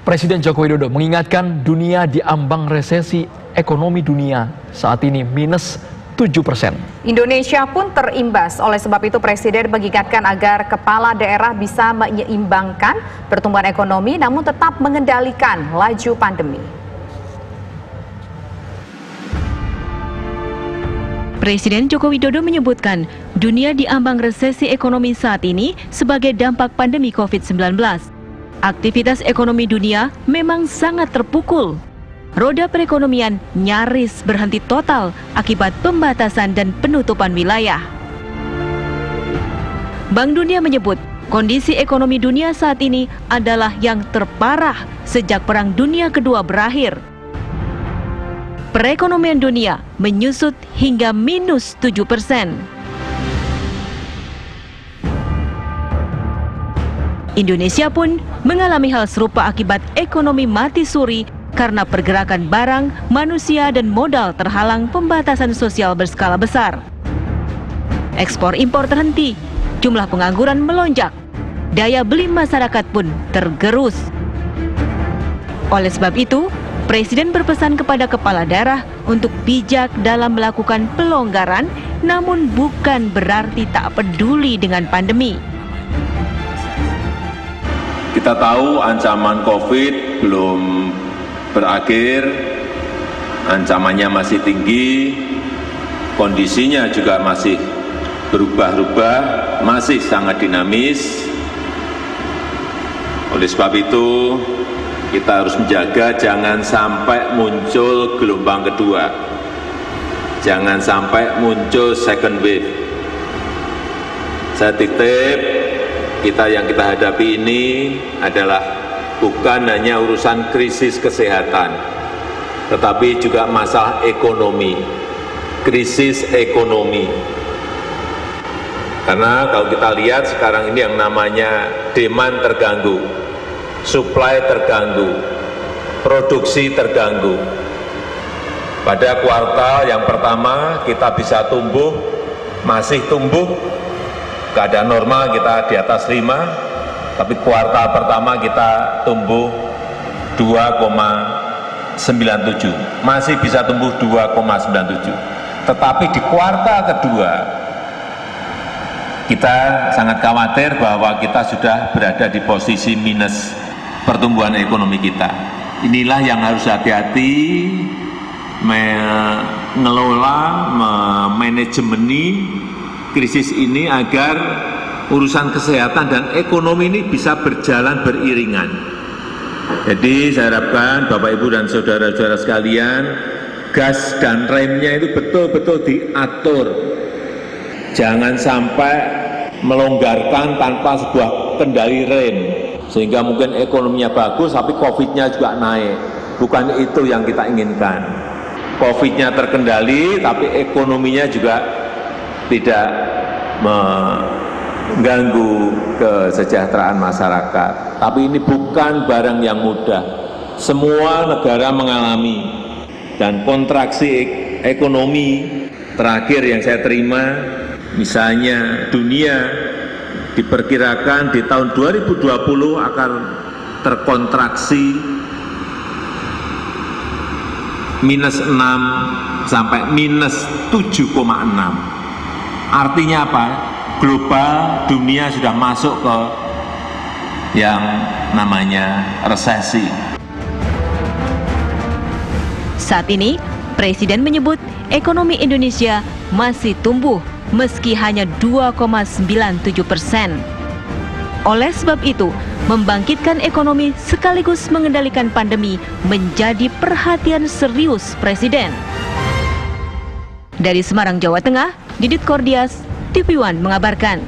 Presiden Joko Widodo mengingatkan dunia di ambang resesi ekonomi dunia saat ini minus 7%. Indonesia pun terimbas. Oleh sebab itu Presiden mengingatkan agar kepala daerah bisa menyeimbangkan pertumbuhan ekonomi namun tetap mengendalikan laju pandemi. Presiden Joko Widodo menyebutkan dunia diambang resesi ekonomi saat ini sebagai dampak pandemi COVID-19. Aktivitas ekonomi dunia memang sangat terpukul. Roda perekonomian nyaris berhenti total akibat pembatasan dan penutupan wilayah. Bank Dunia menyebut kondisi ekonomi dunia saat ini adalah yang terparah sejak Perang Dunia Kedua berakhir. Perekonomian dunia menyusut hingga minus 7%. Indonesia pun mengalami hal serupa akibat ekonomi mati suri karena pergerakan barang, manusia, dan modal terhalang pembatasan sosial berskala besar. Ekspor impor terhenti, jumlah pengangguran melonjak, daya beli masyarakat pun tergerus. Oleh sebab itu, Presiden berpesan kepada kepala daerah untuk bijak dalam melakukan pelonggaran, namun bukan berarti tak peduli dengan pandemi. Kita tahu ancaman COVID belum berakhir, ancamannya masih tinggi, kondisinya juga masih berubah-ubah, masih sangat dinamis. Oleh sebab itu, kita harus menjaga jangan sampai muncul gelombang kedua. Jangan sampai muncul second wave. Saya titip, yang kita hadapi ini adalah bukan hanya urusan krisis kesehatan, tetapi juga masalah ekonomi, krisis ekonomi. Karena kalau kita lihat sekarang ini yang namanya demand terganggu, supply terganggu, produksi terganggu. Pada kuartal yang pertama kita bisa tumbuh, masih tumbuh, keadaan normal kita di atas 5, tapi kuartal pertama kita tumbuh 2,97, masih bisa tumbuh 2,97. Tetapi di kuartal kedua, kita sangat khawatir bahwa kita sudah berada di posisi minus pertumbuhan ekonomi kita. Inilah yang harus hati-hati mengelola, memanajemeni krisis ini agar urusan kesehatan dan ekonomi ini bisa berjalan beriringan. Jadi saya harapkan Bapak Ibu dan saudara-saudara sekalian, gas dan remnya itu betul-betul diatur. Jangan sampai melonggarkan tanpa sebuah kendali rem, sehingga mungkin ekonominya bagus tapi COVID-nya juga naik. Bukan itu yang kita inginkan. COVID-nya terkendali tapi ekonominya juga tidak mengganggu kesejahteraan masyarakat. Tapi ini bukan barang yang mudah. Semua negara mengalami, dan kontraksi ekonomi terakhir yang saya terima, misalnya dunia diperkirakan di tahun 2020 akan terkontraksi minus 6 sampai minus 7,6. Artinya apa? Global, dunia sudah masuk ke yang namanya resesi. Saat ini, Presiden menyebut ekonomi Indonesia masih tumbuh meski hanya 2,97%. Oleh sebab itu, membangkitkan ekonomi sekaligus mengendalikan pandemi menjadi perhatian serius Presiden. Dari Semarang, Jawa Tengah, Didit Kordias, TV One mengabarkan.